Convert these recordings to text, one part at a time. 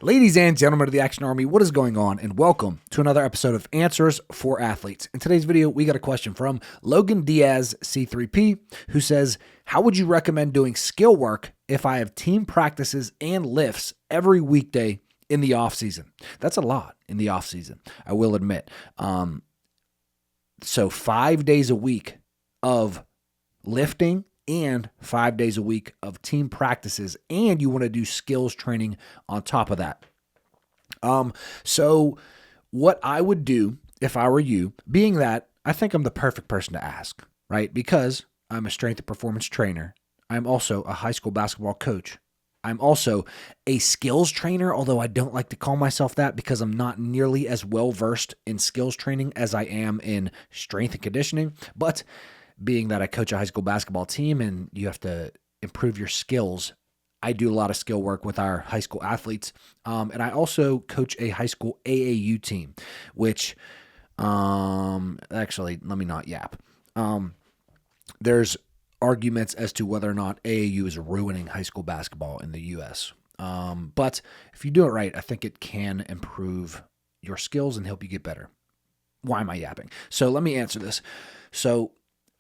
Ladies and gentlemen of the Action Army, what is going on? And welcome to another episode of Answers for Athletes. In today's video, we got a question from Logan Diaz C3P, who says, how would you recommend doing skill work if I have team practices and lifts every weekday in the off season? That's a lot in the off season, I will admit. So 5 days a week of lifting and 5 days a week of team practices, and you want to do skills training on top of that. So what I would do if I were you, being that I think I'm the perfect person to ask, right? Because I'm a strength and performance trainer. I'm also a high school basketball coach. I'm also a skills trainer, although I don't like to call myself that because I'm not nearly as well versed in skills training as I am in strength and conditioning. But being that I coach a high school basketball team and you have to improve your skills, I do a lot of skill work with our high school athletes. And I also coach a high school AAU team, which actually, let me not yap. There's arguments as to whether or not AAU is ruining high school basketball in the U.S. But if you do it right, I think it can improve your skills and help you get better. Why am I yapping? So let me answer this. So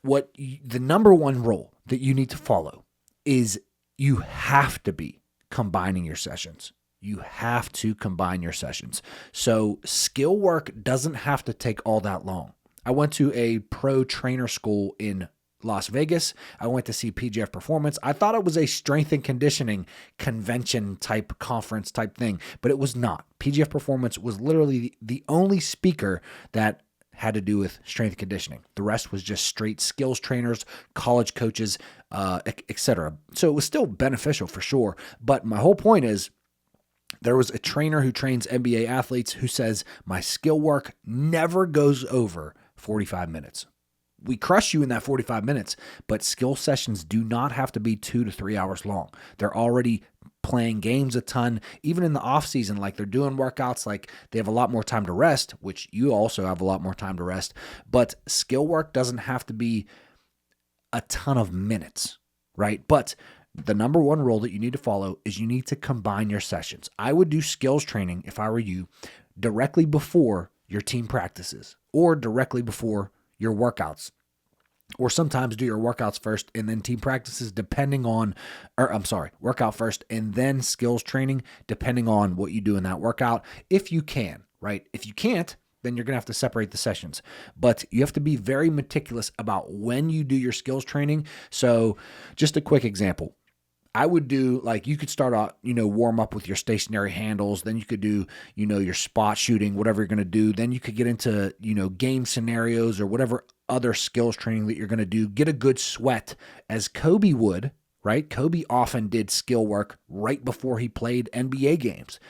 the number one rule that you need to follow is you have to be combining your sessions. You have to combine your sessions. So skill work doesn't have to take all that long. I went to a pro trainer school in Las Vegas. I went to see PGF Performance. I thought it was a strength and conditioning convention type conference type thing, but it was not. PGF Performance was literally the only speaker that had to do with strength and conditioning. The rest was just straight skills trainers, college coaches, etc. So it was still beneficial for sure. But my whole point is, there was a trainer who trains NBA athletes who says, my skill work never goes over 45 minutes. We crush you in that 45 minutes, but skill sessions do not have to be 2 to 3 hours long. They're already playing games a ton, even in the off season, like they're doing workouts, like they have a lot more time to rest, which you also have a lot more time to rest. But skill work doesn't have to be a ton of minutes, right? But the number one rule that you need to follow is you need to combine your sessions. I would do skills training, if I were you, directly before your team practices or directly before your workouts. Or sometimes do your workouts first and then team practices workout first and then skills training, depending on what you do in that workout. If you can, right? If you can't, then you're going to have to separate the sessions. But you have to be very meticulous about when you do your skills training. So just a quick example. I would do, like, you could start out, warm up with your stationary handles. Then you could do, your spot shooting, whatever you're going to do. Then you could get into, game scenarios or whatever other skills training that you're going to do. Get a good sweat as Kobe would, right? Kobe often did skill work right before he played NBA games.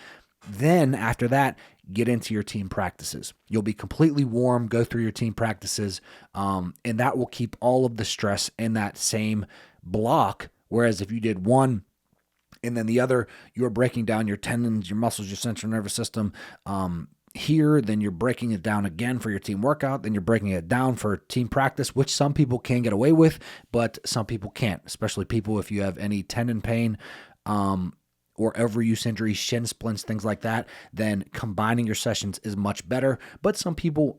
Then after that, get into your team practices. You'll be completely warm, go through your team practices, and that will keep all of the stress in that same block. Whereas if you did one and then the other, you're breaking down your tendons, your muscles, your central nervous system here, then you're breaking it down again for your team workout, then you're breaking it down for team practice, which some people can get away with, but some people can't, especially people if you have any tendon pain or overuse injuries, shin splints, things like that, then combining your sessions is much better. But some people,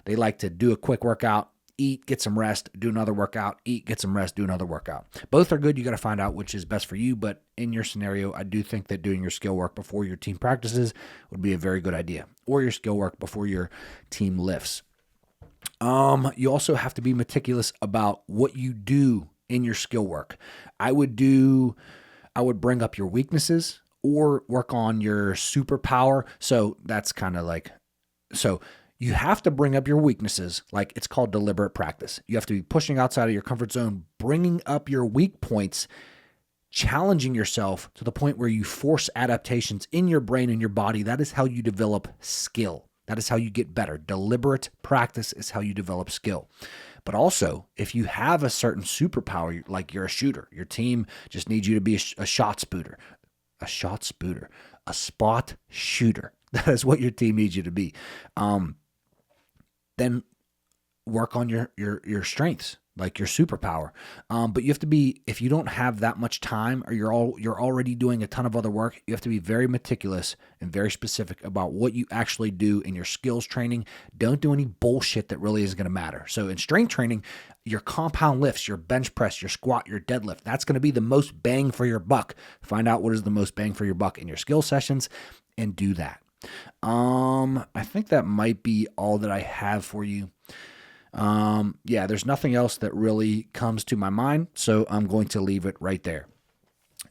they like to do a quick workout, eat, get some rest, do another workout, eat, get some rest, do another workout. Both are good. You got to find out which is best for you. But in your scenario, I do think that doing your skill work before your team practices would be a very good idea, or your skill work before your team lifts. You also have to be meticulous about what you do in your skill work. I would bring up your weaknesses or work on your superpower. So that's kind of like, you have to bring up your weaknesses, like it's called deliberate practice. You have to be pushing outside of your comfort zone, bringing up your weak points, challenging yourself to the point where you force adaptations in your brain and your body. That is how you develop skill. That is how you get better. Deliberate practice is how you develop skill. But also, if you have a certain superpower, like you're a shooter, your team just needs you to be a spot shooter. That is what your team needs you to be. Then work on your strengths, like your superpower. But you have to be, if you don't have that much time, or you're already doing a ton of other work, you have to be very meticulous and very specific about what you actually do in your skills training. Don't do any bullshit that really isn't going to matter. So in strength training, your compound lifts, your bench press, your squat, your deadlift, that's going to be the most bang for your buck. Find out what is the most bang for your buck in your skill sessions and do that. I think that might be all that I have for you. Yeah, there's nothing else that really comes to my mind, so I'm going to leave it right there.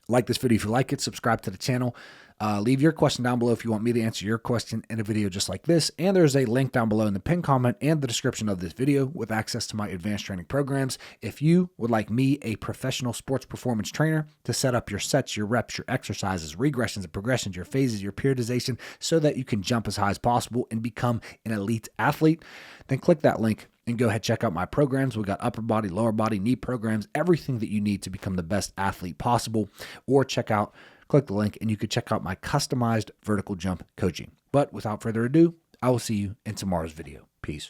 Like this video if you like it, subscribe to the channel. Leave your question down below if you want me to answer your question in a video just like this. And there's a link down below in the pinned comment and the description of this video with access to my advanced training programs. If you would like me, a professional sports performance trainer, to set up your sets, your reps, your exercises, regressions and progressions, your phases, your periodization, so that you can jump as high as possible and become an elite athlete, then click that link and go ahead, check out my programs. We got upper body, lower body, knee programs, everything that you need to become the best athlete possible. Or click the link and you could check out my customized vertical jump coaching. But without further ado, I will see you in tomorrow's video. Peace.